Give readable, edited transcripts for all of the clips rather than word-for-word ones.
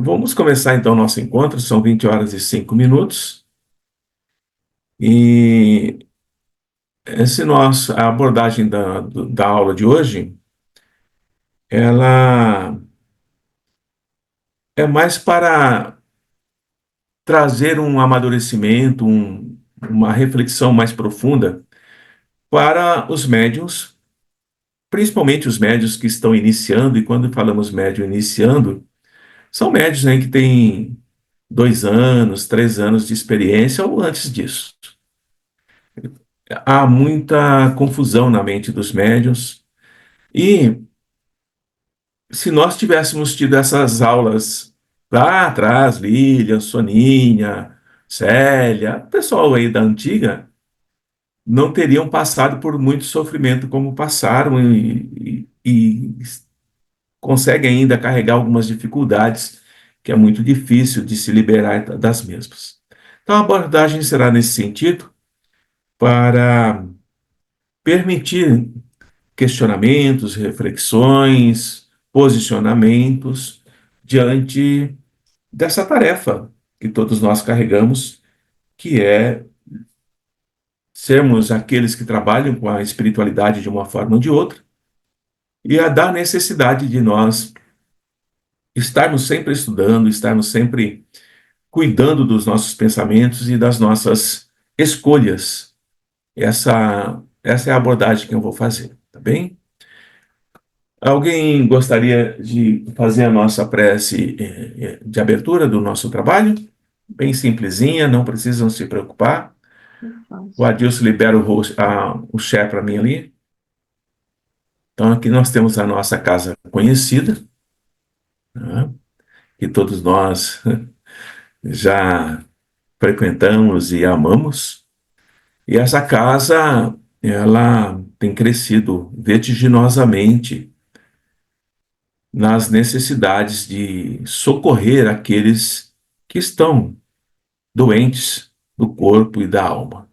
Vamos começar então nosso encontro, são 20 horas e 5 minutos, e a abordagem da aula de hoje, ela é mais para trazer um amadurecimento, uma reflexão mais profunda para os médiuns, principalmente os médiuns que estão iniciando, e quando falamos médium iniciando, são médiuns, né, que têm 2 anos, 3 anos de experiência ou antes disso. Há muita confusão na mente dos médiuns. E se nós tivéssemos tido essas aulas lá atrás, Lilian, Soninha, Célia, pessoal aí da antiga, não teriam passado por muito sofrimento como passaram e conseguem ainda carregar algumas dificuldades, que é muito difícil de se liberar das mesmas. Então, a abordagem será nesse sentido, para permitir questionamentos, reflexões, posicionamentos diante dessa tarefa que todos nós carregamos, que é sermos aqueles que trabalham com a espiritualidade de uma forma ou de outra, e a da necessidade de nós estarmos sempre estudando, estarmos sempre cuidando dos nossos pensamentos e das nossas escolhas. Essa é a abordagem que eu vou fazer, tá bem? Alguém gostaria de fazer a nossa prece de abertura do nosso trabalho? Bem simplesinha, não precisam se preocupar. O Adilson libera o share para mim ali. Então, aqui nós temos a nossa casa conhecida, né, que todos nós já frequentamos e amamos. E essa casa, ela tem crescido vertiginosamente nas necessidades de socorrer aqueles que estão doentes do corpo e da alma.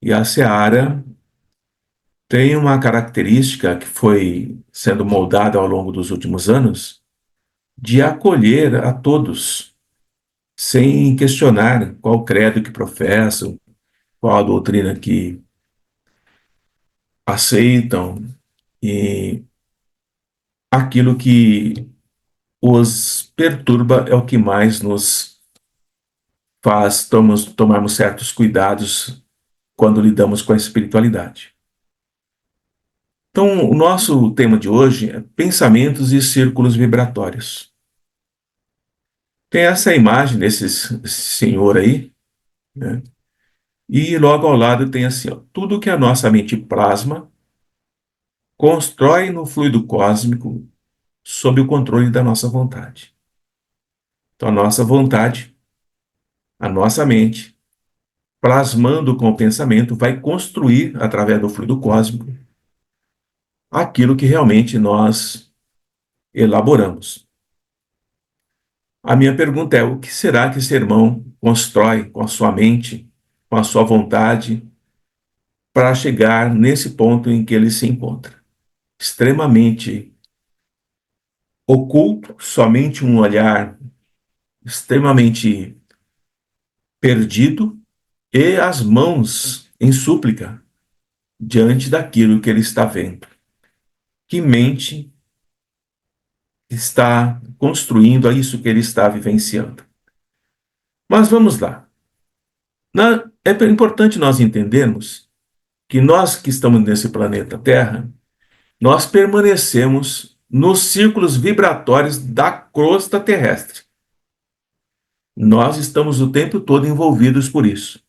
E a Seara tem uma característica que foi sendo moldada ao longo dos últimos anos, de acolher a todos, sem questionar qual credo que professam, qual a doutrina que aceitam, e aquilo que os perturba é o que mais nos faz tomarmos certos cuidados quando lidamos com a espiritualidade. Então, o nosso tema de hoje é pensamentos e círculos vibratórios. Tem essa imagem desse senhor aí, né? E logo ao lado tem assim, ó, tudo que a nossa mente plasma, constrói no fluido cósmico sob o controle da nossa vontade. Então, a nossa vontade, a nossa mente, plasmando com o pensamento, vai construir, através do fluido cósmico, aquilo que realmente nós elaboramos. A minha pergunta é: o que será que esse irmão constrói com a sua mente, com a sua vontade, para chegar nesse ponto em que ele se encontra? Extremamente oculto, somente um olhar extremamente perdido e as mãos em súplica diante daquilo que ele está vendo. Que mente está construindo a isso que ele está vivenciando? Mas vamos lá. É importante nós entendermos que nós que estamos nesse planeta Terra, nós permanecemos nos círculos vibratórios da crosta terrestre. Nós estamos o tempo todo envolvidos por isso.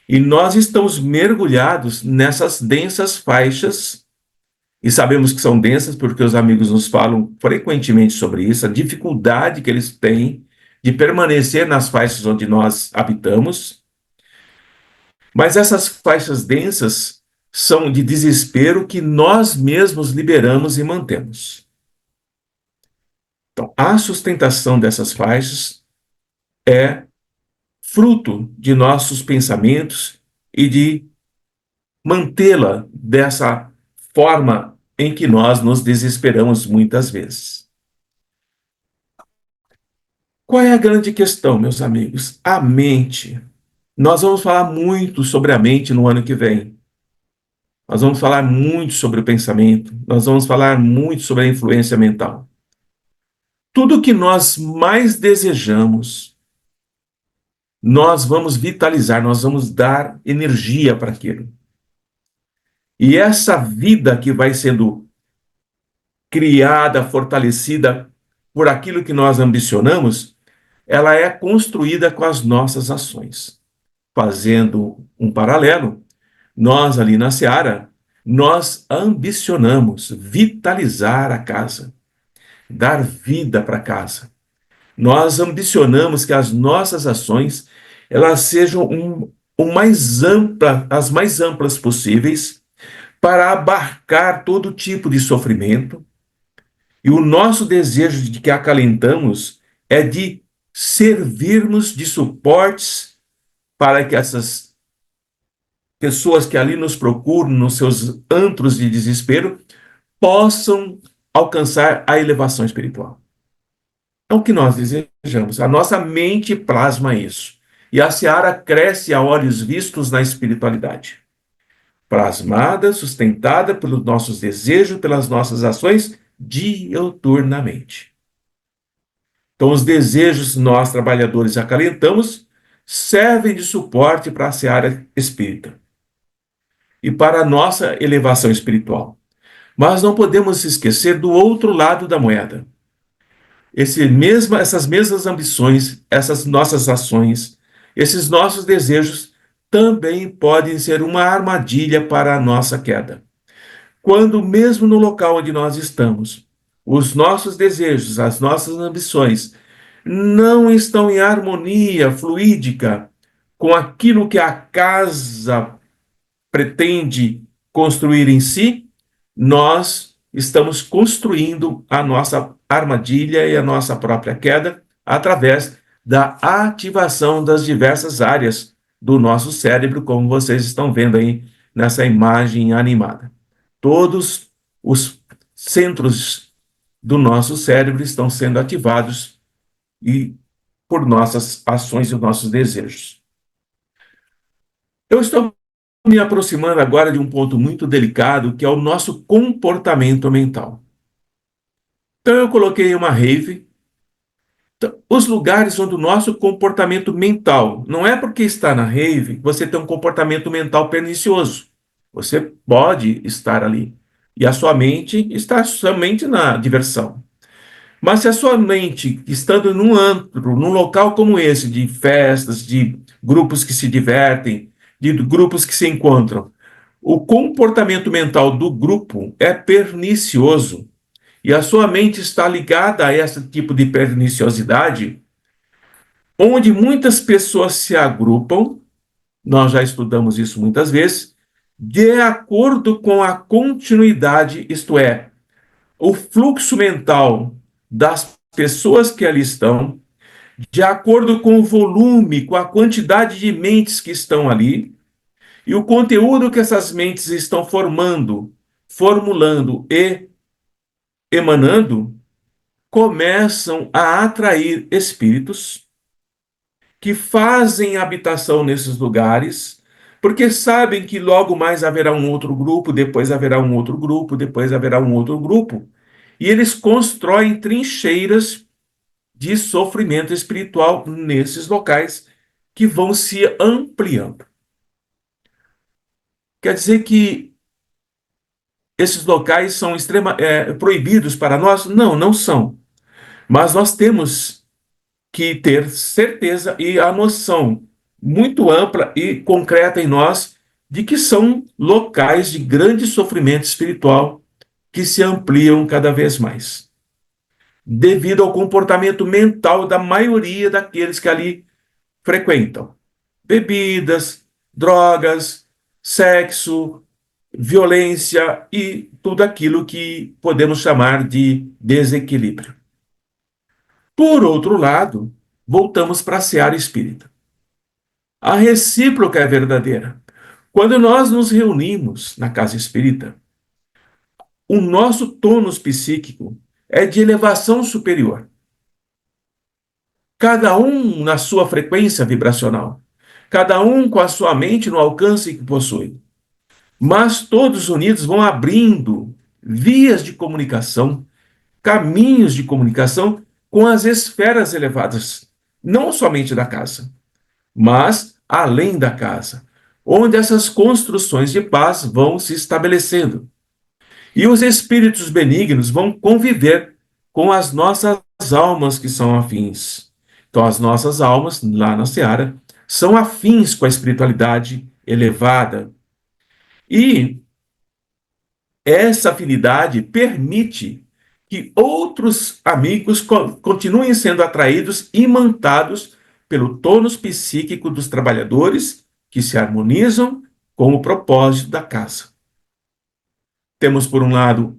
E nós estamos mergulhados nessas densas faixas, e sabemos que são densas porque os amigos nos falam frequentemente sobre isso, a dificuldade que eles têm de permanecer nas faixas onde nós habitamos. Mas essas faixas densas são de desespero que nós mesmos liberamos e mantemos. Então, a sustentação dessas faixas é fruto de nossos pensamentos e de mantê-la dessa forma em que nós nos desesperamos muitas vezes. Qual é a grande questão, meus amigos? A mente. Nós vamos falar muito sobre a mente no ano que vem. Nós vamos falar muito sobre o pensamento. Nós vamos falar muito sobre a influência mental. Tudo que nós mais desejamos, nós vamos vitalizar, nós vamos dar energia para aquilo. E essa vida que vai sendo criada, fortalecida por aquilo que nós ambicionamos, ela é construída com as nossas ações. Fazendo um paralelo, nós ali na Seara, nós ambicionamos vitalizar a casa, dar vida para a casa. Nós ambicionamos que as nossas ações elas sejam as mais amplas possíveis para abarcar todo tipo de sofrimento. E o nosso desejo de que acalentamos é de servirmos de suportes para que essas pessoas que ali nos procuram nos seus antros de desespero possam alcançar a elevação espiritual. É o que nós desejamos. A nossa mente plasma isso. E a seara cresce a olhos vistos na espiritualidade. Plasmada, sustentada pelos nossos desejos, pelas nossas ações, diuturnamente. Então, os desejos que nós, trabalhadores, acalentamos, servem de suporte para a seara espírita e para a nossa elevação espiritual. Mas não podemos esquecer do outro lado da moeda. Essas mesmas ambições, essas nossas ações, esses nossos desejos também podem ser uma armadilha para a nossa queda. Quando, mesmo no local onde nós estamos, os nossos desejos, as nossas ambições não estão em harmonia fluídica com aquilo que a casa pretende construir em si, nós estamos construindo a nossa armadilha e a nossa própria queda através da ativação das diversas áreas do nosso cérebro, como vocês estão vendo aí nessa imagem animada. Todos os centros do nosso cérebro estão sendo ativados e por nossas ações e nossos desejos. Eu estou me aproximando agora de um ponto muito delicado, que é o nosso comportamento mental. Então eu coloquei uma rave, os lugares onde o nosso comportamento mental, não é porque está na rave que você tem um comportamento mental pernicioso. Você pode estar ali e a sua mente está somente na diversão. Mas se a sua mente, estando num antro, num local como esse, de festas, de grupos que se divertem, de grupos que se encontram, o comportamento mental do grupo é pernicioso e a sua mente está ligada a esse tipo de perniciosidade, onde muitas pessoas se agrupam, nós já estudamos isso muitas vezes, de acordo com a continuidade, isto é, o fluxo mental das pessoas que ali estão, de acordo com o volume, com a quantidade de mentes que estão ali, e o conteúdo que essas mentes estão formando, formulando e emanando, começam a atrair espíritos que fazem habitação nesses lugares, porque sabem que logo mais haverá um outro grupo, depois haverá um outro grupo, depois haverá um outro grupo, e eles constroem trincheiras de sofrimento espiritual nesses locais que vão se ampliando. Quer dizer que esses locais são proibidos para nós? Não, não são. Mas nós temos que ter certeza e a noção muito ampla e concreta em nós de que são locais de grande sofrimento espiritual que se ampliam cada vez mais, devido ao comportamento mental da maioria daqueles que ali frequentam. Bebidas, drogas, sexo, violência e tudo aquilo que podemos chamar de desequilíbrio. Por outro lado, voltamos para a seara espírita. A recíproca é verdadeira. Quando nós nos reunimos na casa espírita, o nosso tônus psíquico é de elevação superior. cada um na sua frequência vibracional, cada um com a sua mente no alcance que possui. Mas todos unidos vão abrindo vias de comunicação, caminhos de comunicação com as esferas elevadas, não somente da casa, mas além da casa, onde essas construções de paz vão se estabelecendo. E os espíritos benignos vão conviver com as nossas almas que são afins. Então, as nossas almas, lá na Seara, são afins com a espiritualidade elevada. E essa afinidade permite que outros amigos continuem sendo atraídos, imantados pelo tônus psíquico dos trabalhadores que se harmonizam com o propósito da casa. Temos, por um lado,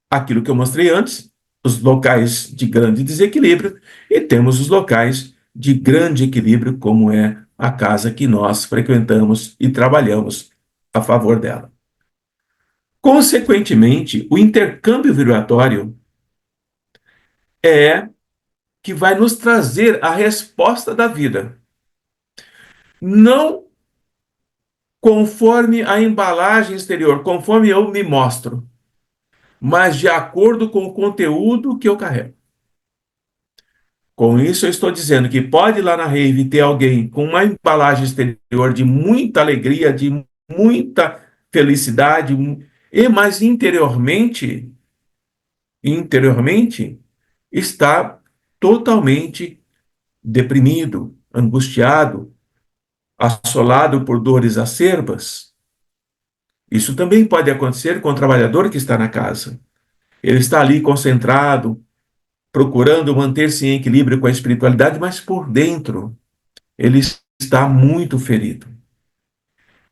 aquilo que eu mostrei antes, os locais de grande desequilíbrio, e temos os locais de grande equilíbrio, como é a casa que nós frequentamos e trabalhamos a favor dela. Consequentemente, o intercâmbio vibratório é que vai nos trazer a resposta da vida. Não conforme a embalagem exterior, conforme eu me mostro, mas de acordo com o conteúdo que eu carrego. Com isso, eu estou dizendo que pode ir lá na rave ter alguém com uma embalagem exterior de muita alegria, de muita felicidade, mas interiormente está totalmente deprimido, angustiado, assolado por dores acerbas. Isso também pode acontecer com o trabalhador que está na casa. Ele está ali concentrado, procurando manter-se em equilíbrio com a espiritualidade, mas por dentro ele está muito ferido.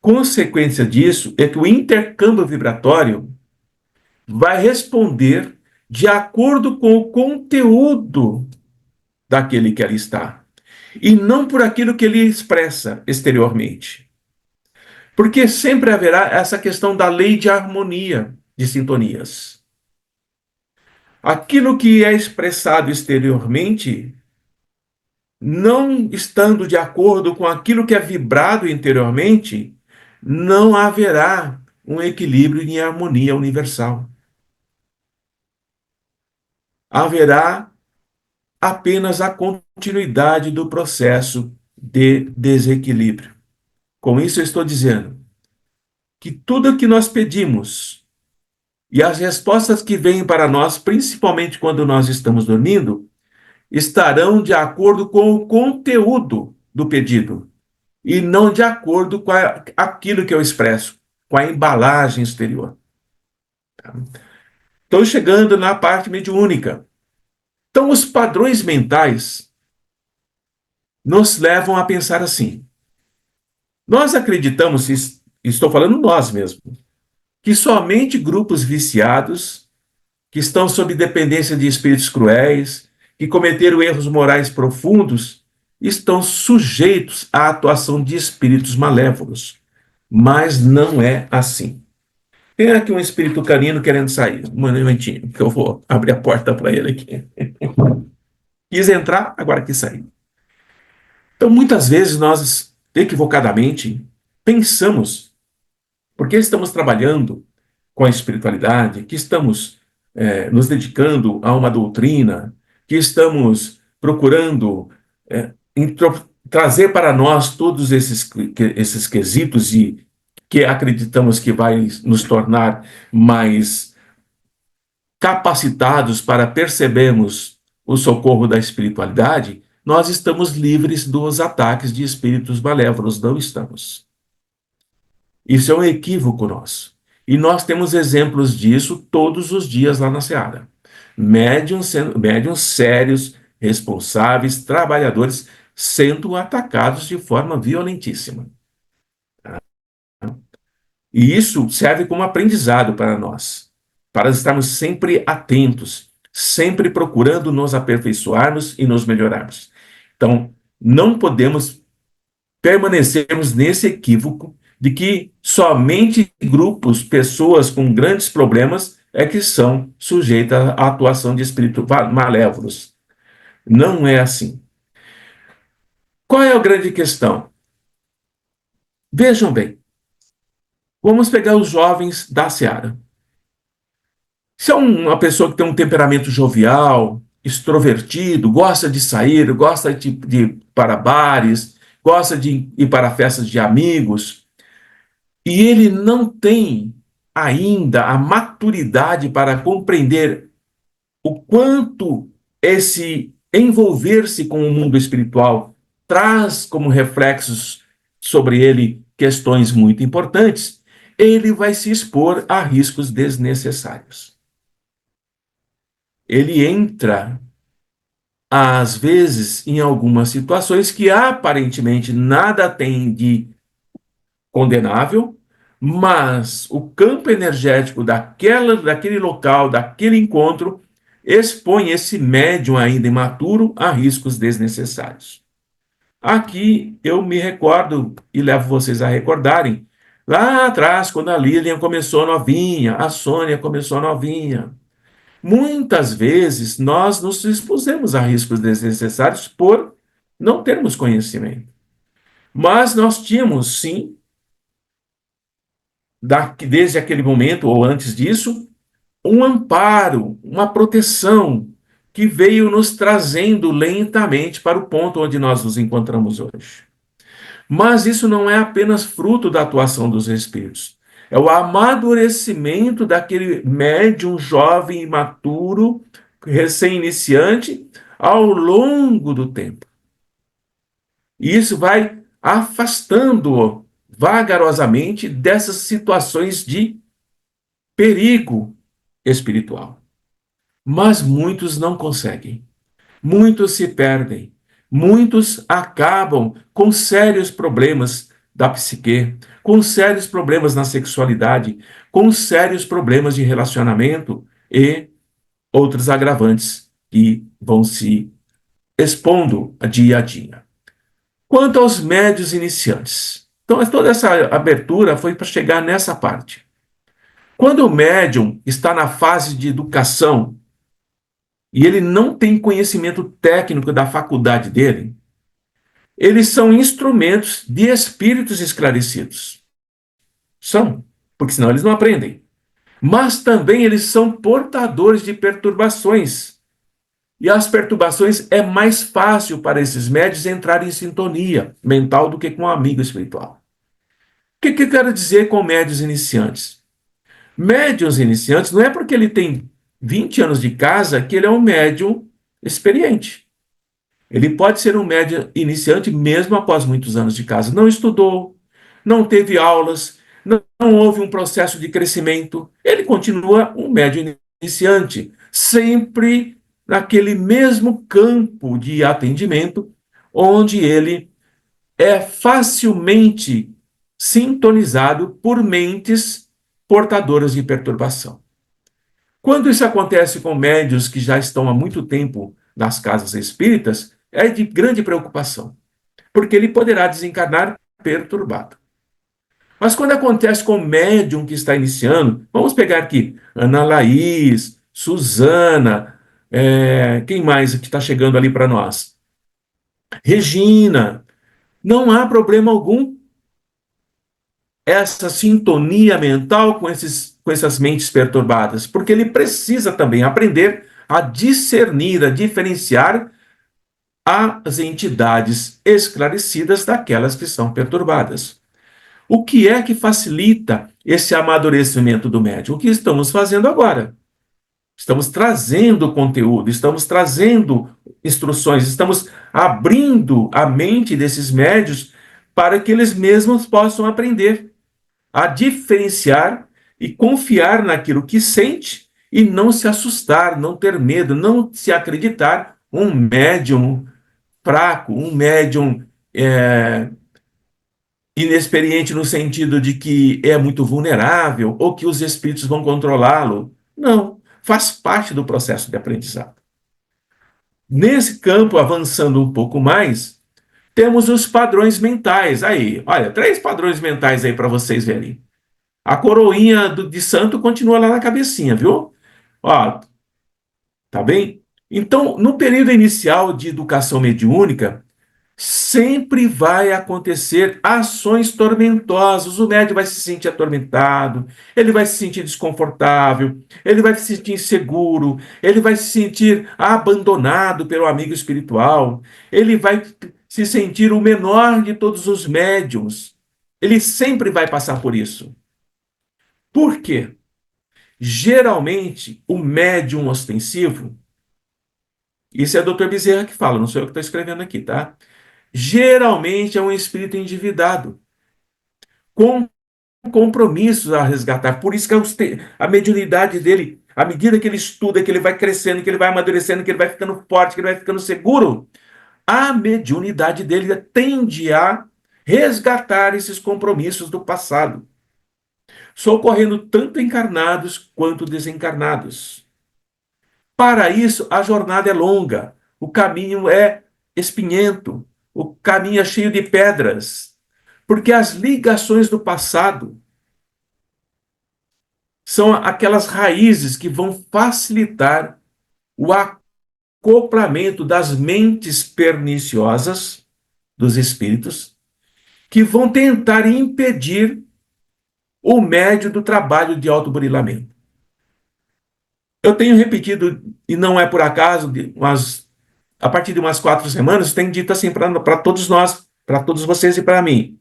Consequência disso é que o intercâmbio vibratório vai responder de acordo com o conteúdo daquele que ali está, e não por aquilo que ele expressa exteriormente. Porque sempre haverá essa questão da lei de harmonia de sintonias. Aquilo que é expressado exteriormente, não estando de acordo com aquilo que é vibrado interiormente, não haverá um equilíbrio em harmonia universal. Haverá apenas a continuidade do processo de desequilíbrio. Com isso, eu estou dizendo que tudo o que nós pedimos e as respostas que vêm para nós, principalmente quando nós estamos dormindo, estarão de acordo com o conteúdo do pedido e não de acordo com aquilo que eu expresso, com a embalagem exterior. Estou chegando na parte mediúnica. Então, os padrões mentais nos levam a pensar assim. Nós acreditamos, estou falando nós mesmos, que somente grupos viciados, que estão sob dependência de espíritos cruéis, que cometeram erros morais profundos, estão sujeitos à atuação de espíritos malévolos. Mas não é assim. Tem aqui um espírito canino querendo sair. Um momentinho, que eu vou abrir a porta para ele aqui. Quis entrar, agora quis sair. Então, muitas vezes nós, equivocadamente, pensamos, porque estamos trabalhando com a espiritualidade, que estamos nos dedicando a uma doutrina, que estamos procurando trazer para nós todos esses quesitos e que acreditamos que vai nos tornar mais capacitados para percebermos o socorro da espiritualidade, nós estamos livres dos ataques de espíritos malévolos, não estamos. Isso é um equívoco nosso. E nós temos exemplos disso todos os dias lá na Seara. Médiuns sérios, responsáveis, trabalhadores, sendo atacados de forma violentíssima. E isso serve como aprendizado para nós, para estarmos sempre atentos, sempre procurando nos aperfeiçoarmos e nos melhorarmos. Então, não podemos permanecermos nesse equívoco de que somente grupos, pessoas com grandes problemas é que são sujeitas à atuação de espíritos malévolos. Não é assim. Qual é a grande questão? Vejam bem, vamos pegar os jovens da Seara. Se é uma pessoa que tem um temperamento jovial, extrovertido, gosta de sair, gosta de ir para bares, gosta de ir para festas de amigos, e ele não tem ainda a maturidade para compreender o quanto esse envolver-se com o mundo espiritual traz como reflexos sobre ele questões muito importantes, ele vai se expor a riscos desnecessários. Ele entra, às vezes, em algumas situações que aparentemente nada tem de condenável, mas o campo energético daquele local, daquele encontro, expõe esse médium ainda imaturo a riscos desnecessários. Aqui eu me recordo e levo vocês a recordarem, lá atrás, quando a Lilian começou novinha, a Sônia começou novinha. Muitas vezes nós nos expusemos a riscos desnecessários por não termos conhecimento. Mas nós tínhamos, sim, desde aquele momento ou antes disso, um amparo, uma proteção que veio nos trazendo lentamente para o ponto onde nós nos encontramos hoje. Mas isso não é apenas fruto da atuação dos espíritos. É o amadurecimento daquele médium jovem imaturo, recém-iniciante, ao longo do tempo. E isso vai afastando-o vagarosamente dessas situações de perigo espiritual. Mas muitos não conseguem. Muitos se perdem. Muitos acabam com sérios problemas da psique, com sérios problemas na sexualidade, com sérios problemas de relacionamento e outros agravantes que vão se expondo dia a dia. Quanto aos médios iniciantes. Então, toda essa abertura foi para chegar nessa parte. Quando o médium está na fase de educação e ele não tem conhecimento técnico da faculdade dele, eles são instrumentos de espíritos esclarecidos. São, porque senão eles não aprendem. Mas também eles são portadores de perturbações. E as perturbações é mais fácil para esses médios entrarem em sintonia mental do que com um amigo espiritual. O que eu quero dizer com médios iniciantes? Médios iniciantes não é porque ele tem 20 anos de casa que ele é um médium experiente. Ele pode ser um médium iniciante mesmo após muitos anos de casa. Não estudou, não teve aulas, não houve um processo de crescimento. Ele continua um médium iniciante, sempre naquele mesmo campo de atendimento, onde ele é facilmente sintonizado por mentes portadoras de perturbação. Quando isso acontece com médios que já estão há muito tempo nas casas espíritas, é de grande preocupação, porque ele poderá desencarnar perturbado. Mas quando acontece com o médium que está iniciando, vamos pegar aqui Ana Laís, Suzana, quem mais que está chegando ali para nós? Regina, não há problema algum essa sintonia mental com essas mentes perturbadas, porque ele precisa também aprender a discernir, a diferenciar as entidades esclarecidas daquelas que são perturbadas. O que é que facilita esse amadurecimento do médium? O que estamos fazendo agora? Estamos trazendo conteúdo, estamos trazendo instruções, estamos abrindo a mente desses médios para que eles mesmos possam aprender a diferenciar e confiar naquilo que sente e não se assustar, não ter medo, não se acreditar um médium fraco, um médium inexperiente no sentido de que é muito vulnerável ou que os espíritos vão controlá-lo. Não, faz parte do processo de aprendizado. Nesse campo, avançando um pouco mais, temos os padrões mentais. Aí, olha, 3 padrões mentais aí para vocês verem. A coroinha de santo continua lá na cabecinha, viu? Ó, tá bem? Então, no período inicial de educação mediúnica, sempre vai acontecer ações tormentosas. O médium vai se sentir atormentado, ele vai se sentir desconfortável, ele vai se sentir inseguro, ele vai se sentir abandonado pelo amigo espiritual, ele vai se sentir o menor de todos os médiums. Ele sempre vai passar por isso. Por quê? Geralmente, o médium ostensivo, isso é o Dr. Bezerra que fala, não sou eu que estou escrevendo aqui, tá? Geralmente é um espírito endividado, com compromissos a resgatar. Por isso que a mediunidade dele, à medida que ele estuda, que ele vai crescendo, que ele vai amadurecendo, que ele vai ficando forte, que ele vai ficando seguro, a mediunidade dele tende a resgatar esses compromissos do passado, socorrendo tanto encarnados quanto desencarnados. Para isso, a jornada é longa, o caminho é espinhento, o caminho é cheio de pedras, porque as ligações do passado são aquelas raízes que vão facilitar o acoplamento das mentes perniciosas dos espíritos, que vão tentar impedir o médio do trabalho de autoburilamento. Eu tenho repetido, e não é por acaso, a partir de umas 4 semanas, tenho dito assim para todos nós, para todos vocês e para mim.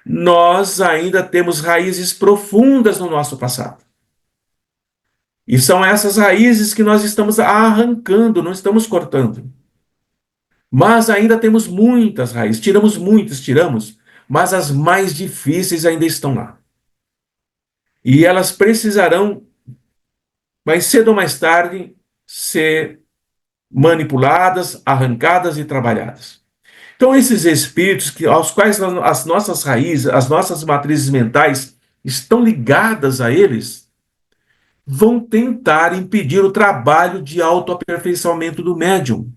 Nós ainda temos raízes profundas no nosso passado. E são essas raízes que nós estamos arrancando, não estamos cortando. Mas ainda temos muitas raízes, tiramos muitas, tiramos, mas as mais difíceis ainda estão lá. E elas precisarão, mais cedo ou mais tarde, ser manipuladas, arrancadas e trabalhadas. Então, esses espíritos aos quais as nossas raízes, as nossas matrizes mentais estão ligadas a eles, vão tentar impedir o trabalho de autoaperfeiçoamento do médium,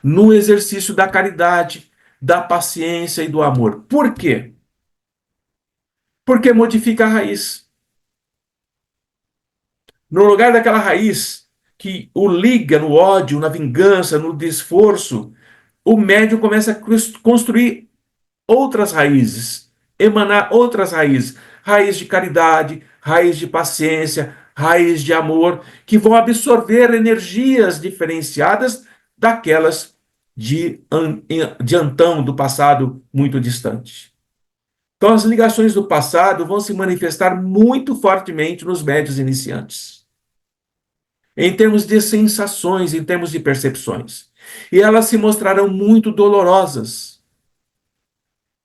no exercício da caridade, da paciência e do amor. Por quê? Porque modifica a raiz. No lugar daquela raiz que o liga no ódio, na vingança, no desforço, o médium começa a construir outras raízes, emanar outras raízes, raiz de caridade, raiz de paciência, raiz de amor, que vão absorver energias diferenciadas daquelas de antão, do passado muito distante. Então, as ligações do passado vão se manifestar muito fortemente nos médios iniciantes, em termos de sensações, em termos de percepções. E elas se mostrarão muito dolorosas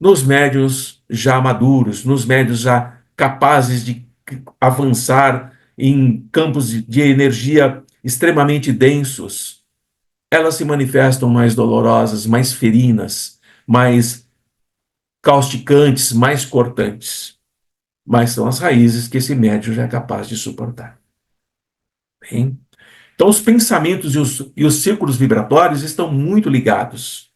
nos médios já maduros, nos médios já capazes de avançar em campos de energia extremamente densos. Elas se manifestam mais dolorosas, mais ferinas, mais causticantes, mais cortantes. Mas são as raízes que esse médium já é capaz de suportar. Bem? Então, os pensamentos e os círculos vibratórios estão muito ligados.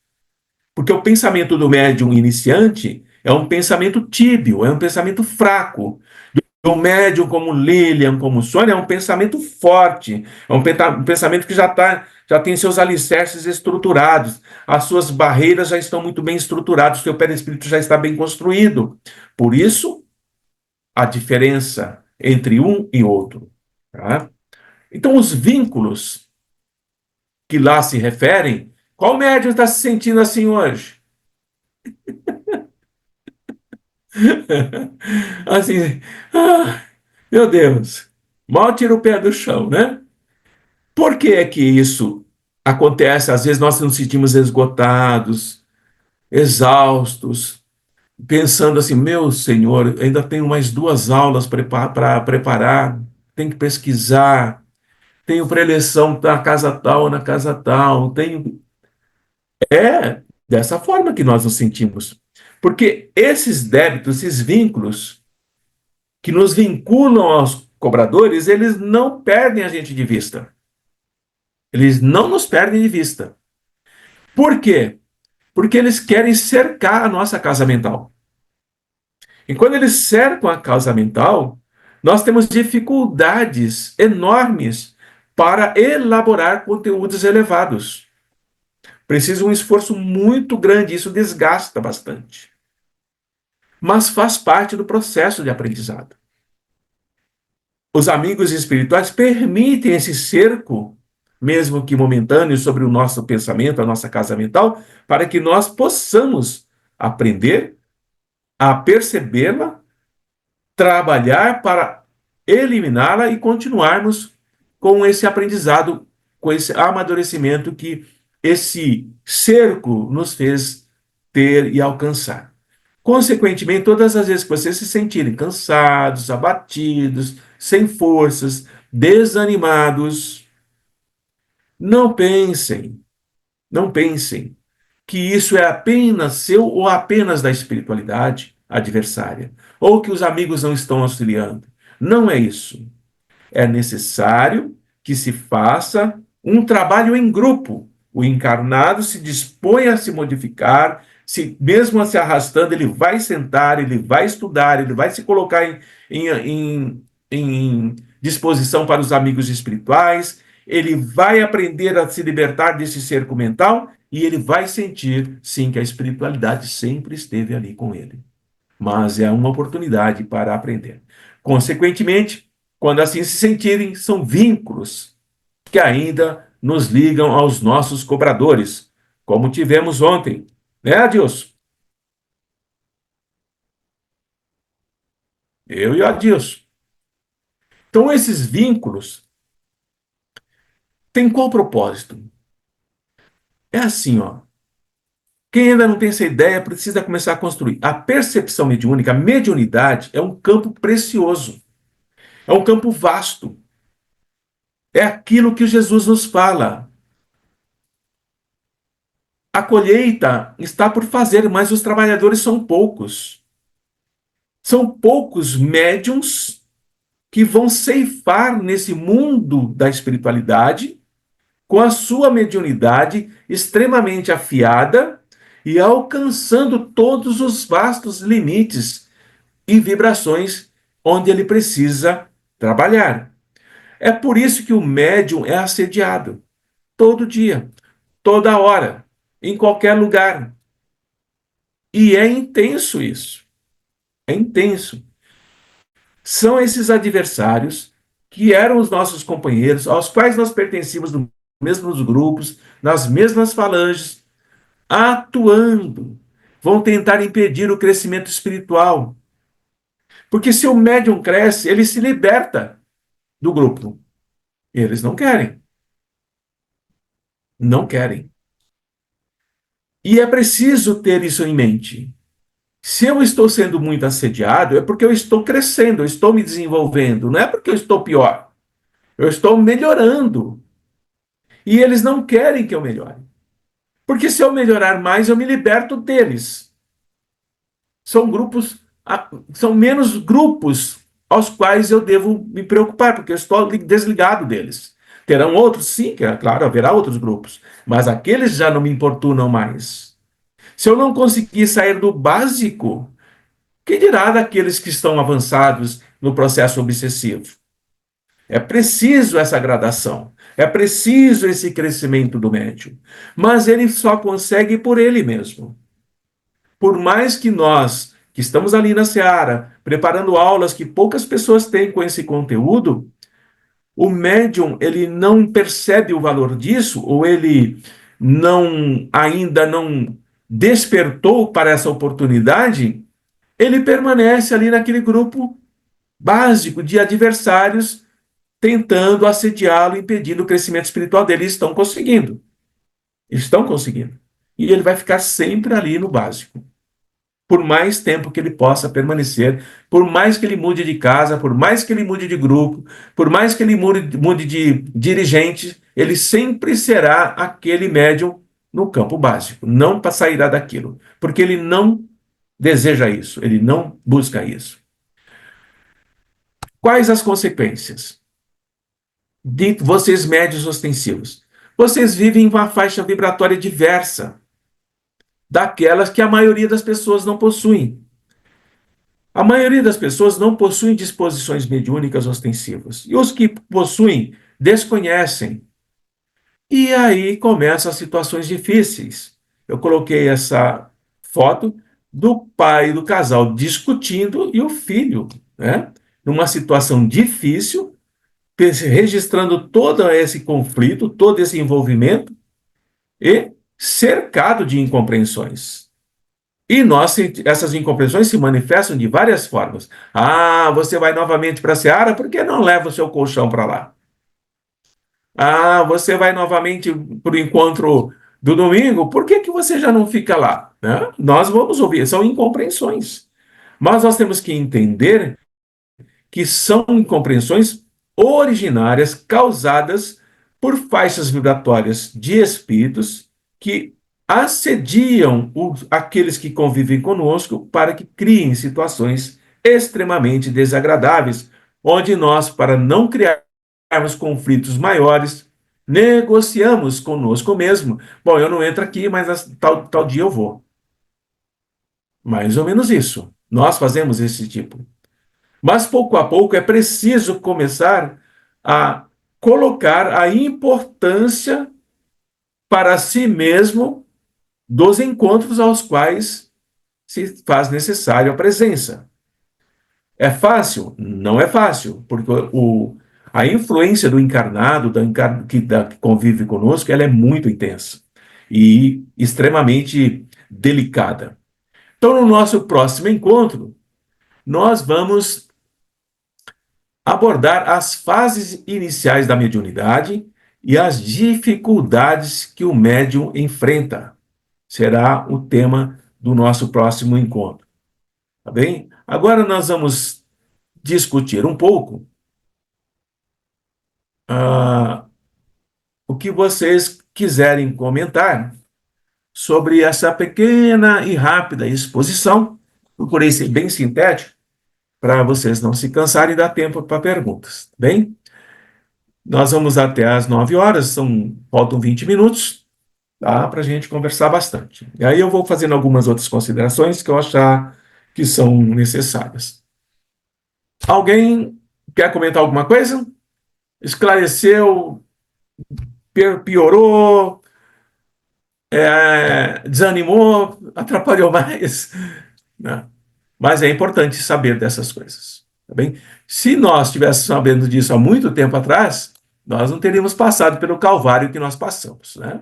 Porque o pensamento do médium iniciante é um pensamento tíbio, é um pensamento fraco. O médium como Lilian, como Sônia, é um pensamento forte, é um pensamento que já tem seus alicerces estruturados, as suas barreiras já estão muito bem estruturadas, o seu perispírito já está bem construído. Por isso, a diferença entre um e outro. Tá? Então, os vínculos que lá se referem, qual médium está se sentindo assim hoje? Assim, ah, meu Deus, mal tira o pé do chão, né? Por que é que isso acontece? Às vezes nós nos sentimos esgotados, exaustos, pensando assim, meu Senhor, ainda tenho mais 2 aulas para preparar, tenho que pesquisar, tenho preleção na casa tal, na casa tal, tenho... É dessa forma que nós nos sentimos. Porque esses débitos, esses vínculos que nos vinculam aos cobradores, eles não perdem a gente de vista. Eles não nos perdem de vista. Por quê? Porque eles querem cercar a nossa casa mental. E quando eles cercam a casa mental, nós temos dificuldades enormes para elaborar conteúdos elevados. Precisa um esforço muito grande, isso desgasta bastante. Mas faz parte do processo de aprendizado. Os amigos espirituais permitem esse cerco, mesmo que momentâneo, sobre o nosso pensamento, a nossa casa mental, para que nós possamos aprender a percebê-la, trabalhar para eliminá-la e continuarmos com esse aprendizado, com esse amadurecimento que esse cerco nos fez ter e alcançar. Consequentemente, todas as vezes que vocês se sentirem cansados, abatidos, sem forças, desanimados, não pensem, não pensem que isso é apenas seu ou apenas da espiritualidade adversária, ou que os amigos não estão auxiliando. Não é isso. É necessário que se faça um trabalho em grupo. O encarnado se dispõe a se modificar, mesmo se arrastando, ele vai sentar, ele vai estudar, ele vai se colocar em disposição para os amigos espirituais, ele vai aprender a se libertar desse cerco mental e ele vai sentir, sim, que a espiritualidade sempre esteve ali com ele. Mas é uma oportunidade para aprender. Consequentemente, quando assim se sentirem, são vínculos que ainda nos ligam aos nossos cobradores, como tivemos ontem, né, Adilson? Eu e o Adilson. Então, esses vínculos têm qual propósito? É assim, ó. Quem ainda não tem essa ideia precisa começar a construir. A percepção mediúnica, a mediunidade, é um campo precioso, é um campo vasto. É aquilo que Jesus nos fala. A colheita está por fazer, mas os trabalhadores são poucos. São poucos médiums que vão ceifar nesse mundo da espiritualidade com a sua mediunidade extremamente afiada e alcançando todos os vastos limites e vibrações onde ele precisa trabalhar. É por isso que o médium é assediado todo dia, toda hora, em qualquer lugar. E é intenso isso. É intenso. São esses adversários que eram os nossos companheiros, aos quais nós pertencíamos nos mesmos grupos, nas mesmas falanges, atuando. Vão tentar impedir o crescimento espiritual. Porque se o médium cresce, ele se liberta do grupo. Eles não querem. Não querem. E é preciso ter isso em mente. Se eu estou sendo muito assediado, é porque eu estou crescendo, eu estou me desenvolvendo, não é porque eu estou pior. Eu estou melhorando. E eles não querem que eu melhore. Porque se eu melhorar mais, eu me liberto deles. São grupos, são menos grupos aos quais eu devo me preocupar, porque eu estou desligado deles. Terão outros? Sim, claro, haverá outros grupos. Mas aqueles já não me importunam mais. Se eu não conseguir sair do básico, que dirá daqueles que estão avançados no processo obsessivo? É preciso essa gradação, é preciso esse crescimento do médium. Mas ele só consegue por ele mesmo. Por mais que nós, que estamos ali na seara, preparando aulas que poucas pessoas têm com esse conteúdo, o médium ele não percebe o valor disso, ou ele ainda não despertou para essa oportunidade, ele permanece ali naquele grupo básico de adversários tentando assediá-lo, impedindo o crescimento espiritual dele. E estão conseguindo. Estão conseguindo. E ele vai ficar sempre ali no básico. Por mais tempo que ele possa permanecer, por mais que ele mude de casa, por mais que ele mude de grupo, por mais que ele mude de dirigente, ele sempre será aquele médium no campo básico. Não sairá daquilo. Porque ele não deseja isso, ele não busca isso. Quais as consequências de vocês médios ostensivos? Vocês vivem em uma faixa vibratória diversa daquelas que a maioria das pessoas não possuem. A maioria das pessoas não possuem disposições mediúnicas ostensivas. E os que possuem desconhecem. E aí começam as situações difíceis. Eu coloquei essa foto do pai do casal discutindo e o filho, né, numa situação difícil, registrando todo esse conflito, todo esse envolvimento e cercado de incompreensões. E essas incompreensões se manifestam de várias formas. Ah, você vai novamente para a Seara, por que não leva o seu colchão para lá? Ah, você vai novamente para o encontro do domingo, por que que você já não fica lá? Né? Nós vamos ouvir, são incompreensões. Mas nós temos que entender que são incompreensões originárias causadas por faixas vibratórias de espíritos que assediam aqueles que convivem conosco para que criem situações extremamente desagradáveis, onde nós, para não criarmos conflitos maiores, negociamos conosco mesmo. Bom, eu não entro aqui, mas tal dia eu vou. Mais ou menos isso. Nós fazemos esse tipo. Mas pouco a pouco é preciso começar a colocar a importância para si mesmo dos encontros aos quais se faz necessário a presença. É fácil? Não é fácil, porque a influência do encarnado, que convive conosco, ela é muito intensa e extremamente delicada. Então, no nosso próximo encontro, nós vamos abordar as fases iniciais da mediunidade e as dificuldades que o médium enfrenta. Será o tema do nosso próximo encontro, tá bem? Agora nós vamos discutir um pouco ah, o que vocês quiserem comentar sobre essa pequena e rápida exposição. Procurei ser bem sintético para vocês não se cansarem e dar tempo para perguntas, tá bem? Nós vamos até às 9 horas, faltam 20 minutos, tá? Para a gente conversar bastante. E aí eu vou fazendo algumas outras considerações que eu achar que são necessárias. Alguém quer comentar alguma coisa? Esclareceu, piorou, desanimou, atrapalhou mais? Não. Mas é importante saber dessas coisas, tá bem? Se nós estivéssemos sabendo disso há muito tempo atrás, nós não teríamos passado pelo calvário que nós passamos, né?